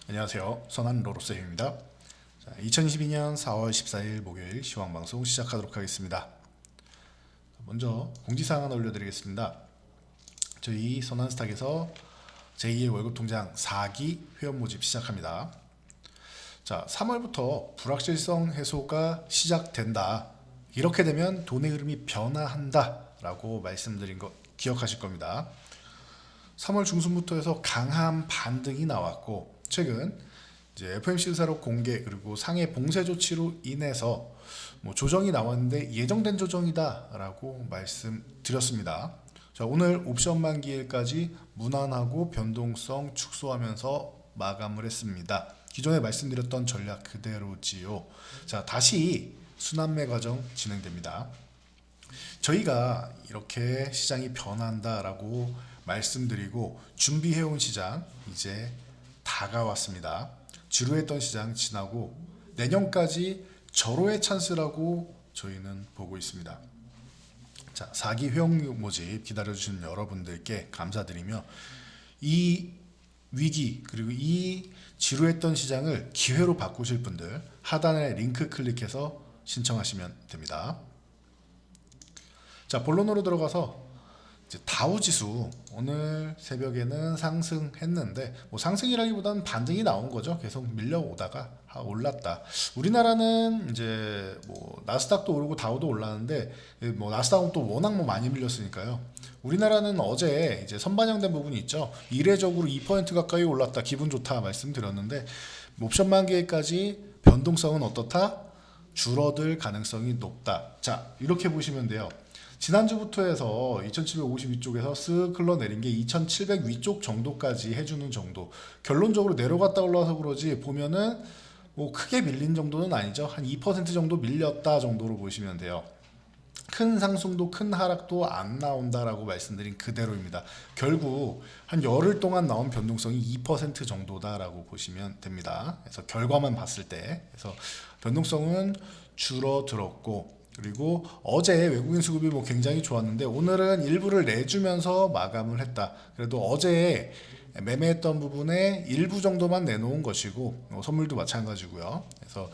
안녕하세요. 선한 로로쌤입니다. 2022년 4월 14일 목요일 시황방송 시작하도록 하겠습니다. 먼저 공지사항 하나 올려드리겠습니다. 저희 선한스탁에서 제2의 월급통장 4기 회원 모집 시작합니다. 자, 3월부터 불확실성 해소가 시작된다. 이렇게 되면 돈의 흐름이 변화한다 라고 말씀드린 거 기억하실 겁니다. 3월 중순부터 해서 강한 반등이 나왔고, 최근 이제 FOMC 의사록 공개 그리고 상해 봉쇄 조치로 인해서 조정이 나왔는데 예정된 조정이다라고 말씀드렸습니다. 자, 오늘 옵션 만기일까지 무난하고 변동성 축소하면서 마감을 했습니다. 기존에 말씀드렸던 전략 그대로지요. 자, 다시 순환매 과정 진행됩니다. 저희가 이렇게 시장이 변한다라고 말씀드리고 준비해온 시장 이제 다가왔습니다. 지루했던 시장 지나고 내년까지 절호의 찬스라고 저희는 보고 있습니다. 자, 4기 회원 모집 기다려주신 여러분들께 감사드리며 이 위기 그리고 이 지루했던 시장을 기회로 바꾸실 분들 하단에 링크 클릭해서 신청하시면 됩니다. 자, 본론으로 들어가서 다우지수 오늘 새벽에는 상승했는데 상승이라기보다는 반등이 나온 거죠. 계속 밀려오다가 올랐다. 우리나라는 이제 나스닥도 오르고 다우도 올랐는데 나스닥은 또 워낙 많이 밀렸으니까요. 우리나라는 어제 이제 선반영된 부분이 있죠. 이례적으로 2% 가까이 올랐다. 기분 좋다 말씀드렸는데 옵션 만기일까지 변동성은 어떻다? 줄어들 가능성이 높다. 자, 이렇게 보시면 돼요. 지난주부터 해서 2750 위쪽에서 쓱 흘러내린 게 2700 위쪽 정도까지 해주는 정도. 결론적으로 내려갔다 올라와서 그러지 보면은 크게 밀린 정도는 아니죠. 한 2% 정도 밀렸다 정도로 보시면 돼요. 큰 상승도 큰 하락도 안 나온다라고 말씀드린 그대로입니다. 결국 한 열흘 동안 나온 변동성이 2% 정도다라고 보시면 됩니다. 그래서 결과만 봤을 때 그래서 변동성은 줄어들었고, 그리고 어제 외국인 수급이 굉장히 좋았는데 오늘은 일부를 내주면서 마감을 했다. 그래도 어제 매매했던 부분에 일부 정도만 내놓은 것이고 선물도 마찬가지고요. 그래서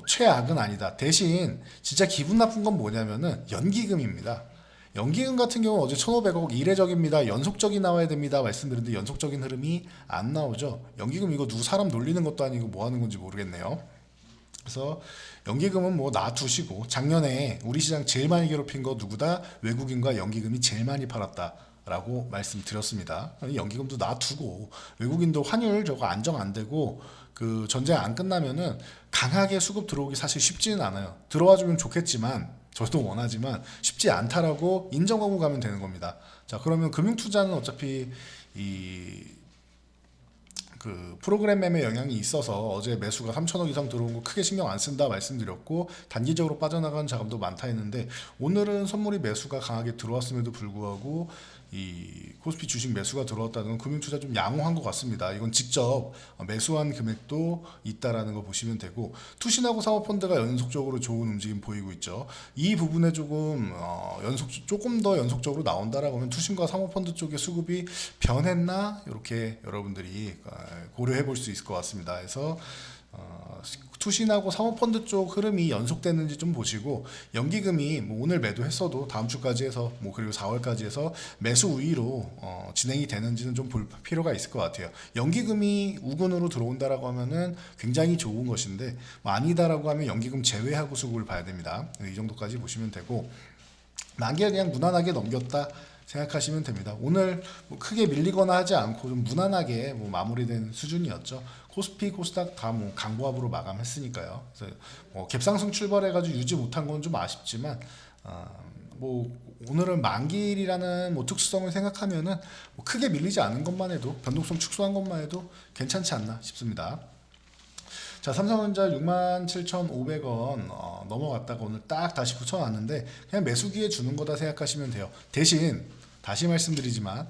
최악은 아니다. 대신 진짜 기분 나쁜 건 뭐냐면은 연기금입니다. 연기금 같은 경우는 어제 1,500억 이례적입니다. 연속적이 나와야 됩니다. 말씀드렸는데 연속적인 흐름이 안 나오죠. 연기금 이거 누구 사람 놀리는 것도 아니고 뭐 하는 건지 모르겠네요. 그래서 연기금은 놔두시고, 작년에 우리 시장 제일 많이 괴롭힌 거 누구다? 외국인과 연기금이 제일 많이 팔았다 라고 말씀드렸습니다. 연기금도 놔두고, 외국인도 환율 저거 안정 안 되고 그 전쟁 안 끝나면은 강하게 수급 들어오기 사실 쉽지는 않아요. 들어와 주면 좋겠지만 저도 원하지만 쉽지 않다라고 인정하고 가면 되는 겁니다. 자, 그러면 금융투자는 어차피 그 프로그램 매매 영향이 있어서 어제 매수가 3천억 이상 들어온 거 크게 신경 안 쓴다 말씀드렸고, 단기적으로 빠져나가는 자금도 많다 했는데 오늘은 선물이 매수가 강하게 들어왔음에도 불구하고 이 코스피 주식 매수가 들어왔다는 건 금융투자 좀 양호한 것 같습니다. 이건 직접 매수한 금액도 있다라는 거 보시면 되고, 투신하고 사모펀드가 연속적으로 좋은 움직임 보이고 있죠. 이 부분에 조금 더 연속적으로 나온다라고 하면 투신과 사모펀드 쪽의 수급이 변했나 이렇게 여러분들이 고려해 볼 수 있을 것 같습니다. 그래서 투신하고 사모펀드 쪽 흐름이 연속됐는지 좀 보시고, 연기금이 오늘 매도했어도 다음 주까지 해서 그리고 4월까지 해서 매수 우위로 진행이 되는지는 좀 볼 필요가 있을 것 같아요. 연기금이 우군으로 들어온다라고 하면은 굉장히 좋은 것인데 아니다라고 하면 연기금 제외하고 수급을 봐야 됩니다. 이 정도까지 보시면 되고, 만기를 그냥 무난하게 넘겼다 생각하시면 됩니다. 오늘 크게 밀리거나 하지 않고 좀 무난하게 마무리된 수준이었죠. 코스피, 코스닥 다 강보합으로 마감했으니까요. 그래서 갭상승 출발해가지고 유지 못한 건 좀 아쉽지만 오늘은 만기일이라는 특수성을 생각하면은 크게 밀리지 않은 것만 해도, 변동성 축소한 것만 해도 괜찮지 않나 싶습니다. 자, 삼성전자 67,500원 넘어갔다가 오늘 딱 다시 붙여놨는데 그냥 매수기에 주는 거다 생각하시면 돼요. 대신 다시 말씀드리지만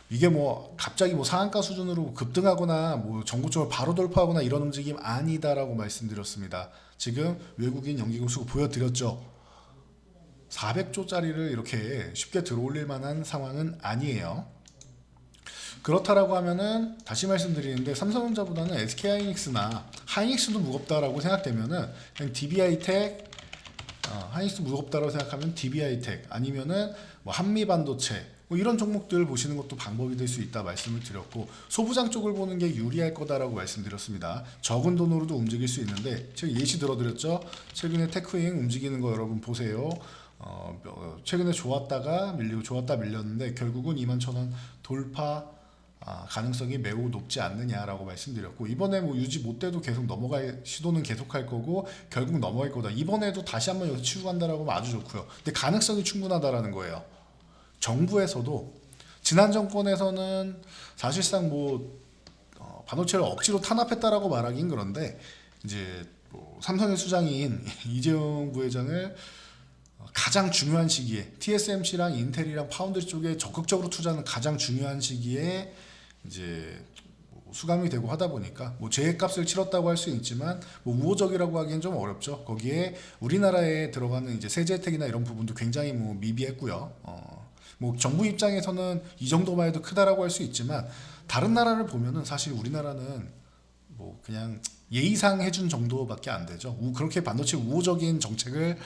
이게 갑자기 상한가 수준으로 급등하거나 전고점을 바로 돌파하거나 이런 움직임 아니다라고 말씀드렸습니다. 지금 외국인 연기금 수급 보여드렸죠. 400조짜리를 이렇게 쉽게 들어올릴 만한 상황은 아니에요. 그렇다라고 하면은 다시 말씀드리는데 삼성전자보다는 SK하이닉스나 하이닉스도 무겁다라고 생각되면은 그냥 DB하이텍, 하이닉스 무겁다라고 생각하면 DB하이텍 아니면은 뭐 한미반도체 뭐 이런 종목들 보시는 것도 방법이 될 수 있다 말씀을 드렸고, 소부장 쪽을 보는 게 유리할 거다라고 말씀드렸습니다. 적은 돈으로도 움직일 수 있는데 제가 예시 들어드렸죠. 최근에 테크잉 움직이는 거 여러분 보세요. 최근에 좋았다가 밀리고 좋았다 밀렸는데 결국은 21,000원 돌파 가능성이 매우 높지 않느냐라고 말씀드렸고, 이번에 뭐 유지 못돼도 계속 넘어갈 시도는 계속할 거고 결국 넘어갈 거다. 이번에도 다시 한번 여기서 치고 간다라고 하면 아주 좋고요. 근데 가능성이 충분하다라는 거예요. 정부에서도 지난 정권에서는 사실상 뭐 반도체를 억지로 탄압했다라고 말하긴 그런데 이제 뭐 삼성의 수장인 이재용 부회장을 가장 중요한 시기에 TSMC랑 인텔이랑 파운드리 쪽에 적극적으로 투자하는 가장 중요한 시기에 이제 수감이 되고 하다 보니까 뭐 제값을 치렀다고 할 수는 있지만 뭐 우호적이라고 하기엔 좀 어렵죠. 거기에 우리나라에 들어가는 이제 세제 혜택이나 이런 부분도 굉장히 뭐 미비했고요. 뭐 정부 입장에서는 이 정도만 해도 크다라고 할 수 있지만 다른 나라를 보면은 사실 우리나라는 뭐 그냥 예의상 해준 정도밖에 안 되죠. 그렇게 반도체 우호적인 정책을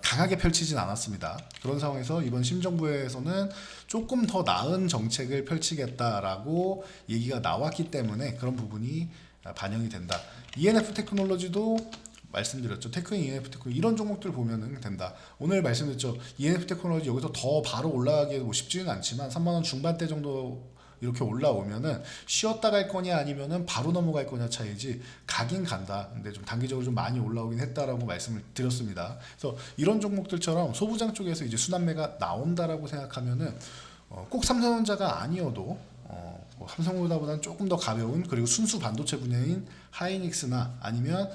강하게 펼치진 않았습니다. 그런 상황에서 이번 심정부에서는 조금 더 나은 정책을 펼치겠다라고 얘기가 나왔기 때문에 그런 부분이 반영이 된다. ENF 테크놀로지도 말씀드렸죠. 테크인 ENF 테크놀로지 이런 종목들 보면은 된다. 오늘 말씀드렸죠. ENF 테크놀로지 여기서 더 바로 올라가기 뭐 쉽지는 않지만 3만원 중반대 정도 이렇게 올라오면은 쉬었다 갈 거냐 아니면은 바로 넘어갈 거냐 차이지 가긴 간다. 근데 좀 단기적으로 좀 많이 올라오긴 했다라고 말씀을 드렸습니다. 그래서 이런 종목들처럼 소부장 쪽에서 이제 순환매가 나온다라고 생각하면은 꼭 삼성전자가 아니어도 뭐 삼성보다는 조금 더 가벼운 그리고 순수 반도체 분야인 하이닉스나 아니면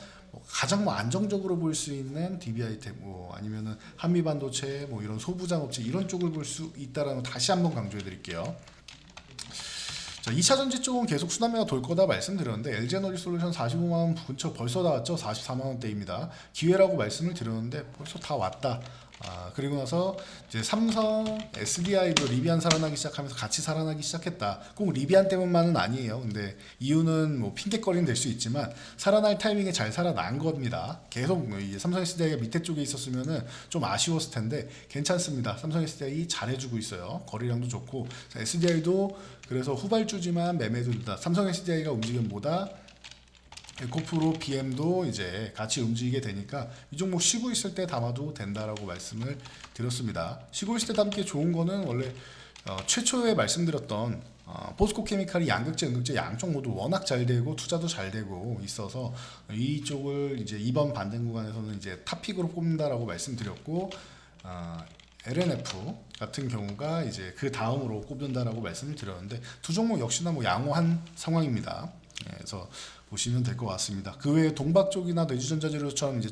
가장 뭐 안정적으로 볼 수 있는 DB하이텍 뭐 아니면은 한미반도체 뭐 이런 소부장 업체 이런 쪽을 볼 수 있다라는 거 다시 한번 강조해 드릴게요. 자, 2차 전지 쪽은 계속 순환매가 돌 거다 말씀드렸는데 LG에너지솔루션 45만원 근처 벌써 나왔죠. 44만원대입니다. 기회라고 말씀을 드렸는데 벌써 다 왔다. 그리고 나서 이제 삼성, SDI도 리비안 살아나기 시작하면서 같이 살아나기 시작했다. 꼭 리비안 때문만은 아니에요. 근데 이유는 뭐 핑계거리는 될 수 있지만 살아날 타이밍에 잘 살아난 겁니다. 계속 이제 삼성 SDI가 밑에 쪽에 있었으면은 좀 아쉬웠을 텐데 괜찮습니다. 삼성 SDI 잘해주고 있어요. 거래량도 좋고 SDI도 그래서 후발주지만 매매도 된다. 삼성 SDI가 움직이면 뭐다? 에코프로 BM도 이제 같이 움직이게 되니까 이 종목 쉬고 있을 때 담아도 된다라고 말씀을 드렸습니다. 쉬고 있을 때 담기 좋은 거는 원래 최초에 말씀드렸던 포스코 케미칼이 양극재, 음극재 양쪽 모두 워낙 잘 되고 투자도 잘 되고 있어서 이쪽을 이제 이번 반등 구간에서는 이제 탑픽으로 뽑는다라고 말씀드렸고 LNF 같은 경우가 이제 그 다음으로 꼽는다라고 말씀을 드렸는데 두 종목 역시나 뭐 양호한 상황입니다. 그래서 보시면 될 것 같습니다. 그 외에 동박 쪽이나 내주전자재료처럼 이제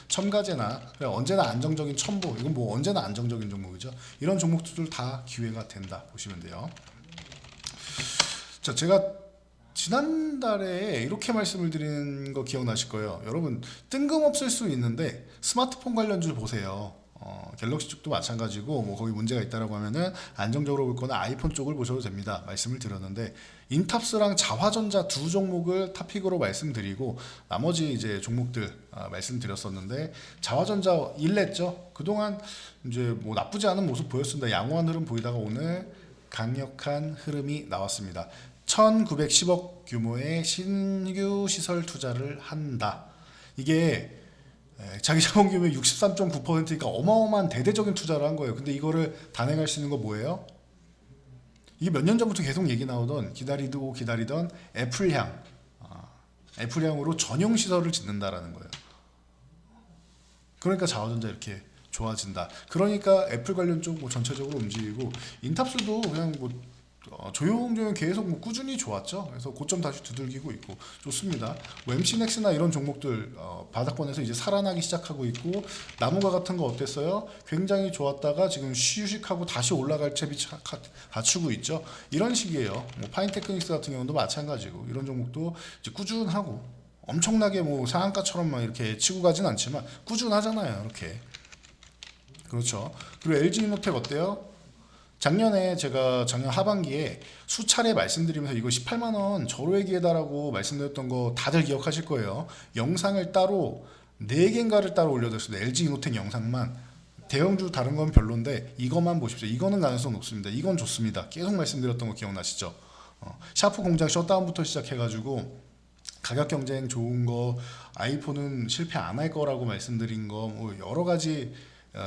첨가제나 언제나 안정적인 첨보 이건 뭐 언제나 안정적인 종목이죠. 이런 종목들 다 기회가 된다 보시면 돼요. 자, 제가 지난달에 이렇게 말씀을 드린 거 기억나실 거예요. 여러분 뜬금없을 수 있는데 스마트폰 관련주 보세요. 갤럭시 쪽도 마찬가지고 뭐 거기 문제가 있다라고 하면은 안정적으로 볼 거는 아이폰 쪽을 보셔도 됩니다. 말씀을 드렸는데 인탑스랑 자화전자 두 종목을 탑픽으로 말씀드리고 나머지 이제 종목들 말씀드렸었는데 자화전자 일냈죠. 그동안 이제 뭐 나쁘지 않은 모습 보였습니다. 양호한 흐름 보이다가 오늘 강력한 흐름이 나왔습니다. 1910억 규모의 신규 시설 투자를 한다. 이게 자기 자본 규모의 63.9%니까 어마어마한 대대적인 투자를 한 거예요. 근데 이거를 단행할 수 있는 거 뭐예요? 이게 몇 년 전부터 계속 얘기 나오던 기다리던 애플향으로 전용 시설을 짓는다라는 거예요. 그러니까 자화전자 이렇게 좋아진다. 그러니까 애플 관련 쪽 뭐 전체적으로 움직이고 인탑스도 그냥 뭐 조용조용 계속 뭐 꾸준히 좋았죠. 그래서 고점 다시 두들기고 있고 좋습니다. 뭐 MC넥스나 이런 종목들 바닥권에서 이제 살아나기 시작하고 있고 나무가 같은 거 어땠어요? 굉장히 좋았다가 지금 휴식하고 다시 올라갈 채비 갖추고 있죠. 이런 식이에요. 뭐 파인테크닉스 같은 경우도 마찬가지고 이런 종목도 이제 꾸준하고 엄청나게 뭐 상한가처럼 막 이렇게 치고 가진 않지만 꾸준하잖아요. 이렇게 그렇죠. 그리고 LG이노텍 어때요? 작년에 제가 작년 하반기에 수차례 말씀드리면서 이거 18만 원 절호의 기회다라고 말씀드렸던 거 다들 기억하실 거예요. 영상을 따로 4개인가를 따로 올려드렸습니다. LG 이노텍 영상만. 대형주 다른 건 별론데 이것만 보십시오. 이거는 가능성 높습니다. 이건 좋습니다. 계속 말씀드렸던 거 기억나시죠? 샤프 공장 셧다운부터 시작해가지고 가격 경쟁 좋은 거, 아이폰은 실패 안 할 거라고 말씀드린 거, 뭐 여러 가지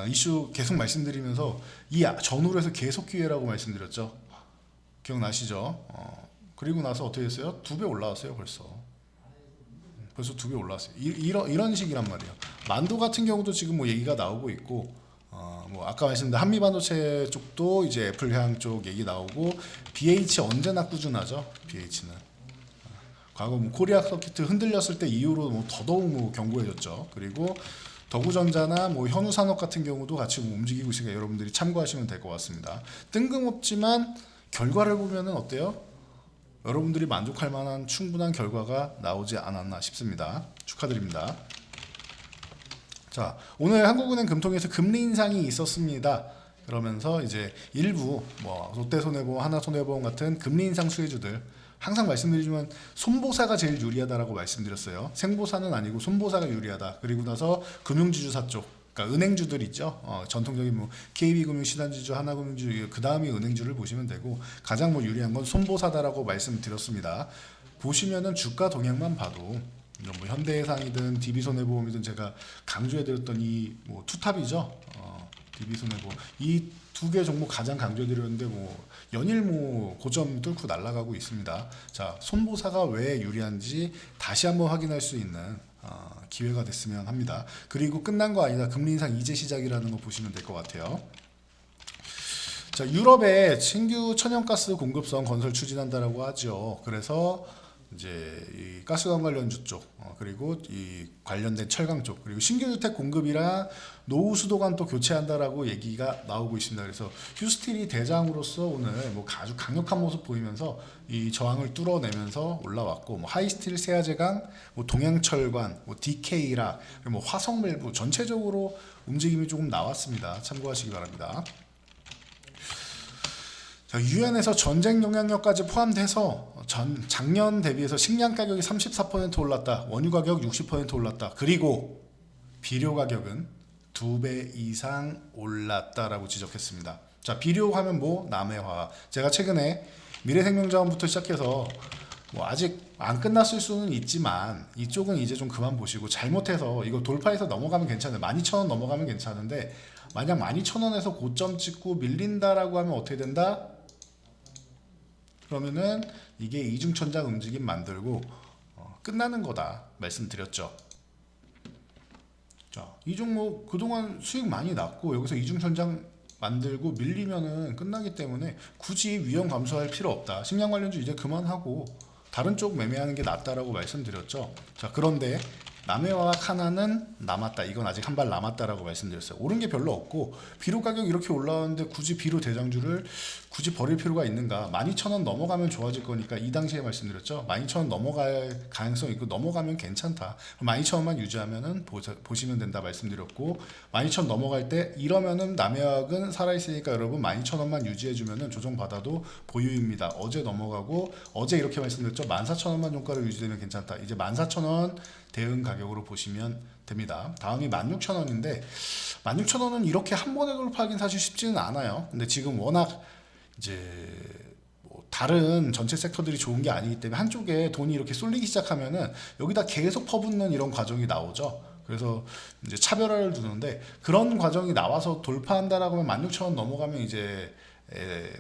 이슈 계속 말씀드리면서 이 전후로 해서 계속 기회라고 말씀드렸죠. 기억나시죠? 그리고 나서 어떻게 됐어요? 2배 올라왔어요, 벌써. 벌써 2배 올라왔어요. 이런 식이란 말이에요. 만도 같은 경우도 지금 뭐 얘기가 나오고 있고, 뭐 아까 말씀드린 한미반도체 쪽도 이제 애플향 쪽 얘기 나오고, BH 언제나 꾸준하죠. BH는 과거 뭐 코리아 서킷 흔들렸을 때 이후로 뭐 더더욱 뭐 견고해졌죠. 그리고 더구전자나 뭐 현우산업 같은 경우도 같이 뭐 움직이고 있으니까 여러분들이 참고하시면 될 것 같습니다. 뜬금없지만 결과를 보면은 어때요? 여러분들이 만족할 만한 충분한 결과가 나오지 않았나 싶습니다. 축하드립니다. 자, 오늘 한국은행 금통에서 금리 인상이 있었습니다. 그러면서 이제 일부 뭐 롯데손해보험, 하나손해보험 같은 금리 인상 수혜주들, 항상 말씀드리지만 손보사가 제일 유리하다라고 말씀드렸어요. 생보사는 아니고 손보사가 유리하다. 그리고 나서 금융지주사 쪽, 그러니까 은행주들 있죠. 전통적인 뭐 KB금융, 신한지주, 하나금융주, 그 다음이 은행주를 보시면 되고 가장 뭐 유리한 건 손보사다라고 말씀드렸습니다. 보시면은 주가 동향만 봐도 뭐 현대해상이든 DB손해보험이든 제가 강조해드렸던 이 뭐 투탑이죠. DB손해보험 이 2개 종목 가장 강조해드렸는데 뭐 연일 뭐 고점 뚫고 날아가고 있습니다. 자, 손보사가 왜 유리한지 다시 한번 확인할 수 있는 기회가 됐으면 합니다. 그리고 끝난 거 아니다. 금리 인상 이제 시작이라는 거 보시면 될 것 같아요. 자, 유럽에 신규 천연가스 공급선 건설 추진한다라고 하죠. 그래서 이제 이 가스관 관련주 쪽, 그리고 이 관련된 철강 쪽, 그리고 신규 주택 공급이랑 노후 수도관 또 교체한다라고 얘기가 나오고 있습니다. 그래서 휴스틸이 대장으로서 오늘 뭐 아주 강력한 모습 보이면서 이 저항을 뚫어내면서 올라왔고, 뭐 하이스틸 세아제강, 뭐 동양철관, 뭐 DK라, 뭐 화성멜부 전체적으로 움직임이 조금 나왔습니다. 참고하시기 바랍니다. 자, 유엔에서 전쟁 영향력까지 포함돼서 작년 대비해서 식량 가격이 34% 올랐다. 원유 가격 60% 올랐다. 그리고 비료 가격은 2배 이상 올랐다라고 지적했습니다. 자, 비료 하면 뭐 남해화. 제가 최근에 미래생명자원부터 시작해서 뭐 아직 안 끝났을 수는 있지만 이쪽은 이제 좀 그만 보시고, 잘못해서 이거 돌파해서 넘어가면 괜찮아요. 12,000원 넘어가면 괜찮은데 만약 12,000원에서 고점 찍고 밀린다라고 하면 어떻게 된다? 그러면은 이게 이중천장 움직임 만들고 끝나는 거다 말씀드렸죠. 자, 이 종목 그동안 수익 많이 났고 여기서 이중천장 만들고 밀리면은 끝나기 때문에 굳이 위험 감소할 필요 없다. 식량 관련주 이제 그만하고 다른 쪽 매매하는 게 낫다라고 말씀드렸죠. 자, 그런데 남해와 카나는 남았다. 이건 아직 한 발 남았다라고 말씀드렸어요. 오른 게 별로 없고 비료 가격 이렇게 올라왔는데 굳이 비료 대장주를 굳이 버릴 필요가 있는가? 12,000원 넘어가면 좋아질 거니까 이 당시에 말씀드렸죠. 12,000원 넘어갈 가능성 있고 넘어가면 괜찮다. 12,000원만 유지하면은 보시면 된다 말씀드렸고, 12,000원 넘어갈 때 이러면은 남해학은 살아있으니까 여러분 12,000원만 유지해주면은 조정받아도 보유입니다. 어제 넘어가고 어제 이렇게 말씀드렸죠. 14,000원만 종가로 유지되면 괜찮다. 이제 14,000원 대응 가격으로 보시면 됩니다. 다음이 16,000원인데 16,000원은 이렇게 한 번에 돌파하긴 사실 쉽지는 않아요. 근데 지금 워낙 이제 뭐 다른 전체 섹터들이 좋은 게 아니기 때문에 한쪽에 돈이 이렇게 쏠리기 시작하면은 여기다 계속 퍼붓는 이런 과정이 나오죠. 그래서 이제 차별화를 두는데 그런 과정이 나와서 돌파한다라고 하면 16,000원 넘어가면 이제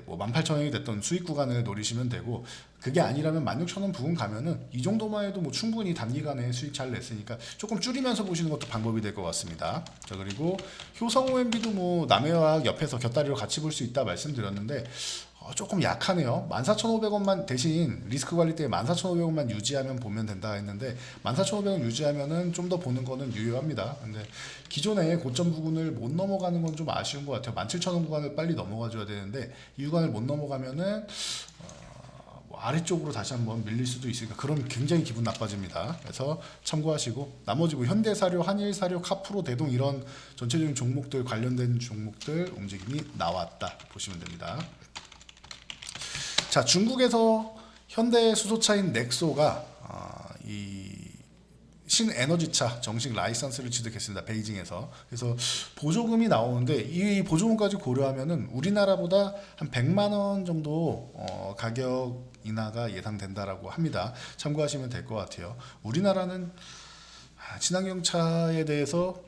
뭐 18,000원이 됐던 수익 구간을 노리시면 되고, 그게 아니라면 16,000원 부근 가면은 이 정도만 해도 뭐 충분히 단기간에 수익 잘 냈으니까 조금 줄이면서 보시는 것도 방법이 될 것 같습니다. 자, 그리고 효성 OMB도 뭐 남해화학 옆에서 곁다리로 같이 볼 수 있다 말씀드렸는데 조금 약하네요. 14,500원만 대신 리스크 관리 때 14,500원만 유지하면 보면 된다 했는데 14,500원 유지하면은 좀 더 보는 거는 유효합니다. 근데 기존에 고점 부근을 못 넘어가는 건 좀 아쉬운 것 같아요. 17,000원 구간을 빨리 넘어가 줘야 되는데 이 구간을 못 넘어가면은 뭐 아래쪽으로 다시 한번 밀릴 수도 있으니까 그럼 굉장히 기분 나빠집니다. 그래서 참고하시고 나머지 뭐 현대사료, 한일사료, 카프로, 대동 이런 전체적인 종목들 관련된 종목들 움직임이 나왔다 보시면 됩니다. 자, 중국에서 현대 수소차인 넥소가 이 신에너지차 정식 라이선스를 취득했습니다. 베이징에서. 그래서 보조금이 나오는데 이 보조금까지 고려하면은 우리나라보다 한 100만 원 정도 가격 인하가 예상된다라고 합니다. 참고하시면 될 것 같아요. 우리나라는 친환경차에 대해서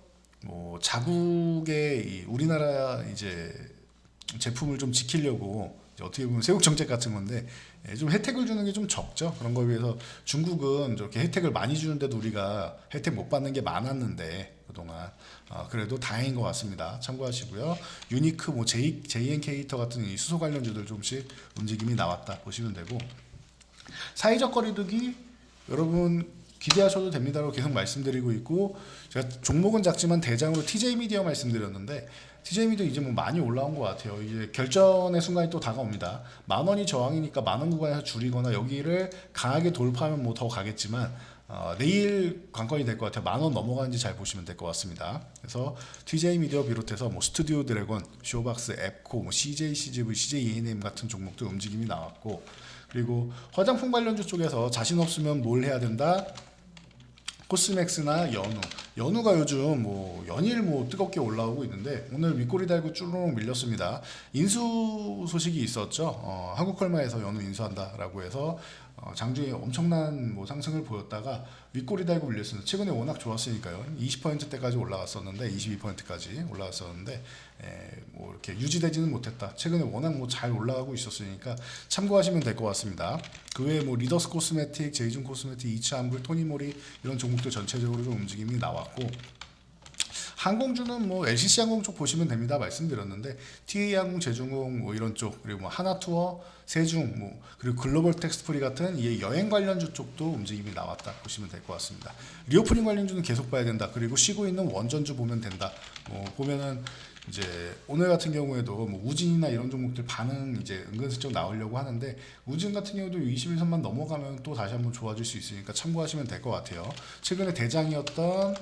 뭐 자국의 우리나라 이제 제품을 좀 지키려고 어떻게 보면 세국 정책 같은 건데 좀 혜택을 주는 게 좀 적죠. 그런 거에 비해서 중국은 저렇게 혜택을 많이 주는데도 우리가 혜택 못 받는 게 많았는데 그동안 그래도 다행인 것 같습니다. 참고하시고요. 유니크, 뭐 JNK 같은 이 수소 관련주들 조금씩 움직임이 나왔다 보시면 되고, 사회적 거리두기 여러분 기대하셔도 됩니다라고 계속 말씀드리고 있고, 제가 종목은 작지만 대장으로 TJ 미디어 말씀드렸는데 TJ 미디어 이제 뭐 많이 올라온 것 같아요. 이제 결전의 순간이 또 다가옵니다. 10,000원이 저항이니까 10,000원 구간에서 줄이거나 여기를 강하게 돌파하면 뭐 더 가겠지만 내일 관건이 될 것 같아요. 10,000원 넘어가는지 잘 보시면 될 것 같습니다. 그래서 TJ 미디어 비롯해서 뭐 스튜디오 드래곤, 쇼박스, 앱코, 뭐 CJ CGV, CJ ENM 같은 종목도 움직임이 나왔고, 그리고 화장품 관련주 쪽에서 자신 없으면 뭘 해야 된다? 코스맥스나 연우가 요즘 뭐 연일 뭐 뜨겁게 올라오고 있는데 오늘 윗꼬리 달고 쭈루룩 밀렸습니다. 인수 소식이 있었죠. 한국컬마에서 연우 인수한다라고 해서 장중에 엄청난 뭐 상승을 보였다가 윗꼬리 달고 밀렸습니다. 최근에 워낙 좋았으니까요. 20%대까지 올라갔었는데 22%까지 올라갔었는데 뭐 이렇게 유지되지는 못했다. 최근에 워낙 뭐 잘 올라가고 있었으니까 참고하시면 될 것 같습니다. 그 외에 뭐 리더스 코스메틱, 제이준 코스메틱, 이츠한불, 토니모리 이런 종목들 전체적으로 좀 움직임이 나왔고, 항공주는 뭐 LCC 항공 쪽 보시면 됩니다. 말씀드렸는데 TA 항공, 제중공 뭐 이런 쪽, 그리고 뭐 하나투어, 세중, 뭐 그리고 글로벌 텍스프리 같은 이 여행 관련주 쪽도 움직임이 나왔다 보시면 될 것 같습니다. 리오프닝 관련주는 계속 봐야 된다. 그리고 쉬고 있는 원전주 보면 된다. 뭐 보면은 이제 오늘 같은 경우에도 뭐 우진이나 이런 종목들 반응 이제 은근슬쩍 나오려고 하는데, 우진 같은 경우도 21선만 넘어가면 또 다시 한번 좋아질 수 있으니까 참고하시면 될 것 같아요. 최근에 대장이었던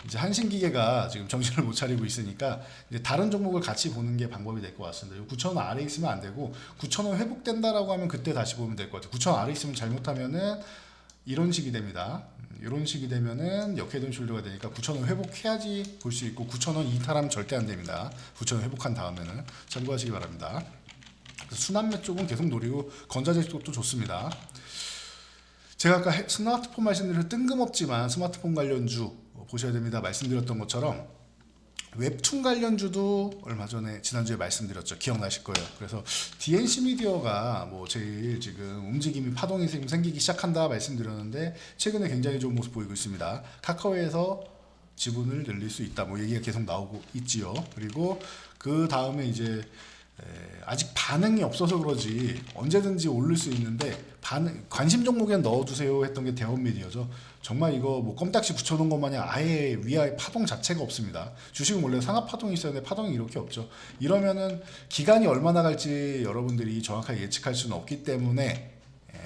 이제 한신기계가 지금 정신을 못 차리고 있으니까 이제 다른 종목을 같이 보는 게 방법이 될 것 같습니다. 9,000원 아래 있으면 안 되고 9,000원 회복된다라고 하면 그때 다시 보면 될 것 같아요. 9,000원 아래 있으면 잘못하면은 이런 식이 됩니다. 이런 식이 되면은 역헤드 숄더가 되니까 9,000원 회복해야지 볼 수 있고 9,000원 이탈하면 절대 안 됩니다. 9,000원 회복한 다음에는 참고하시기 바랍니다. 순환매 쪽은 계속 노리고 건자재 쪽도 좋습니다. 제가 아까 스마트폰 말씀드린 뜬금없지만 스마트폰 관련주 보셔야 됩니다. 말씀드렸던 것처럼 웹툰 관련주도 얼마 전에 지난주에 말씀드렸죠. 기억나실 거예요. 그래서 DNC 미디어가 뭐 제일 지금 움직임이 파동이 생기기 시작한다 말씀드렸는데 최근에 굉장히 좋은 모습 보이고 있습니다. 카카오에서 지분을 늘릴 수 있다. 뭐 얘기가 계속 나오고 있지요. 그리고 그 다음에 이제 아직 반응이 없어서 그러지 언제든지 오를 수 있는데 관심 종목에 넣어두세요 했던 게 대원미디어죠. 정말 이거 뭐 껌딱지 붙여놓은 것 마냥 아예 위아래 파동 자체가 없습니다. 주식은 원래 상하 파동이 있어야 되는데 파동이 이렇게 없죠. 이러면은 기간이 얼마나 갈지 여러분들이 정확하게 예측할 수는 없기 때문에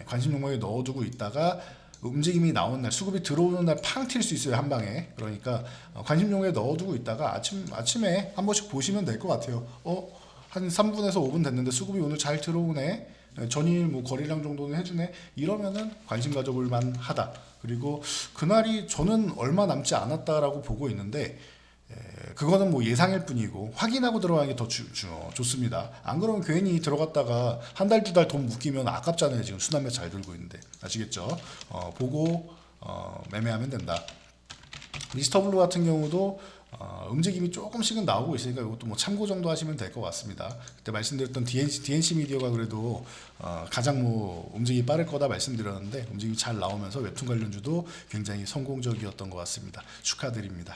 관심 종목에 넣어두고 있다가 움직임이 나오는 날, 수급이 들어오는 날 팡 튈 수 있어요, 한 방에. 그러니까 관심 종목에 넣어두고 있다가 아침에 한 번씩 보시면 될 것 같아요. 한 3분에서 5분 됐는데 수급이 오늘 잘 들어오네, 전일 뭐 거래량 정도는 해주네, 이러면은 관심 가져볼 만하다. 그리고 그날이 저는 얼마 남지 않았다라고 보고 있는데 그거는 뭐 예상일 뿐이고 확인하고 들어가는 게 더 좋습니다. 안 그러면 괜히 들어갔다가 한 달, 두 달 돈 묶이면 아깝잖아요. 지금 순환매 잘 들고 있는데. 아시겠죠? 보고 매매하면 된다. 미스터블루 같은 경우도 움직임이 조금씩은 나오고 있으니까 이것도 뭐 참고 정도 하시면 될 것 같습니다. 그때 말씀드렸던 DNC 미디어가 그래도 가장 뭐 움직임이 빠를 거다 말씀드렸는데 움직임이 잘 나오면서 웹툰 관련주도 굉장히 성공적이었던 것 같습니다. 축하드립니다.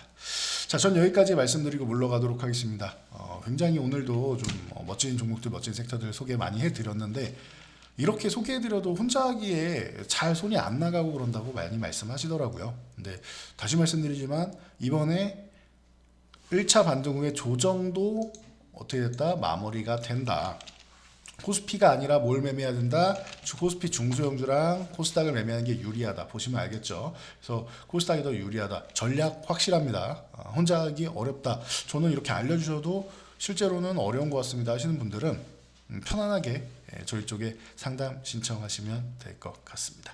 자, 전 여기까지 말씀드리고 물러가도록 하겠습니다. 굉장히 오늘도 좀 멋진 종목들, 멋진 섹터들 소개 많이 해드렸는데 이렇게 소개해드려도 혼자 하기에 잘 손이 안 나가고 그런다고 많이 말씀하시더라고요. 근데 다시 말씀드리지만 이번에 1차 반등 후에 조정도 어떻게 됐다? 마무리가 된다. 코스피가 아니라 뭘 매매해야 된다? 코스피 중소형주랑 코스닥을 매매하는 게 유리하다. 보시면 알겠죠. 그래서 코스닥이 더 유리하다. 전략 확실합니다. 혼자 하기 어렵다. 저는 이렇게 알려주셔도 실제로는 어려운 것 같습니다 하시는 분들은 편안하게 저희 쪽에 상담 신청하시면 될 것 같습니다.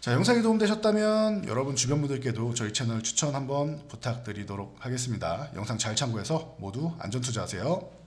자, 영상이 도움되셨다면 여러분 주변 분들께도 저희 채널 추천 한번 부탁드리도록 하겠습니다. 영상 잘 참고해서 모두 안전투자하세요.